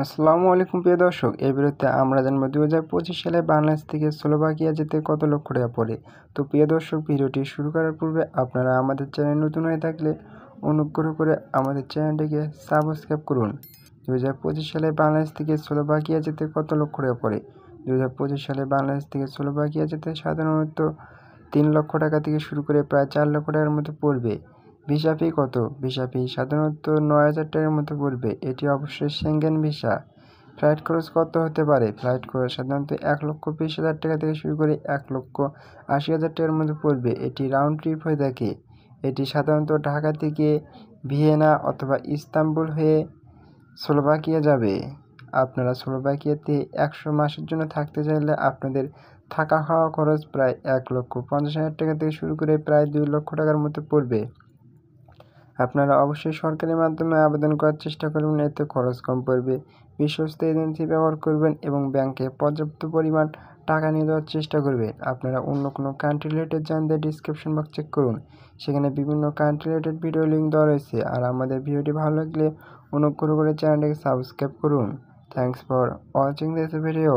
আসসালামু আলাইকুম প্রিয় দর্শক, এই ভিডিওতে আমরা জানবো 2025 সালে বাংলাদেশ থেকে স্লোভাকিয়া যেতে কত লক্ষ টাকা পড়ে। তো প্রিয় দর্শক, ভিডিওটি শুরু করার পূর্বে আপনারা আমাদের চ্যানেল নতুন হয়ে থাকলে অনুগ্রহ করে আমাদের চ্যানেলটিকে সাবস্ক্রাইব করুন। 2025 সালে বাংলাদেশ থেকে স্লোভাকিয়া যেতে কত লক্ষ টাকা পড়ে। 2025 সালে বাংলাদেশ থেকে স্লোভাকিয়া যেতে সাধারণত 3 লক্ষ টাকা থেকে শুরু করে প্রায় 4 লক্ষ টাকার মতো পড়বে। ভিসা ফি কত? ভিসা ফি সাধারণত 9,000 টাকার মতো পড়বে। এটি অবশ্যই সেঙ্গেন ভিসা। ফ্লাইট খরচ কত হতে পারে? ফ্লাইট খরচ সাধারণত 1,20,000 টাকা থেকে শুরু করে 1,80,000 টাকার মতো পড়বে। এটি রাউন্ড ট্রিপ হয়ে থাকে। এটি সাধারণত ঢাকা থেকে ভিয়েনা অথবা ইস্তাম্বুল হয়ে স্লোভাকিয়া যাবে। আপনারা স্লোভাকিয়াতে 100 মাসের জন্য থাকতে চাইলে আপনাদের থাকা খাওয়া খরচ প্রায় 1,50,000 টাকা থেকে শুরু করে প্রায় 2 লক্ষ টাকার মতো পড়বে। আপনারা অবশ্যই সরকারি মাধ্যমে আবেদন করার চেষ্টা করবেন, এতে খরচ কম পড়বে। বিশ্বস্ত এজেন্সি ব্যবহার করবেন এবং ব্যাংকে পর্যাপ্ত পরিমাণ টাকা নিয়ে যাওয়ার চেষ্টা করবেন। আপনারা অন্য কোনো কান্ট্রি রিলেটেড জানতে ডিসক্রিপশন বক্স চেক করুন, সেখানে বিভিন্ন কান্ট্রি রিলেটেড ভিডিও লিঙ্ক দেওয়া রয়েছে। আর আমাদের ভিডিওটি ভালো লাগলে অনুগ্রহ করে চ্যানেলটিকে সাবস্ক্রাইব করুন। Thanks for watching this video.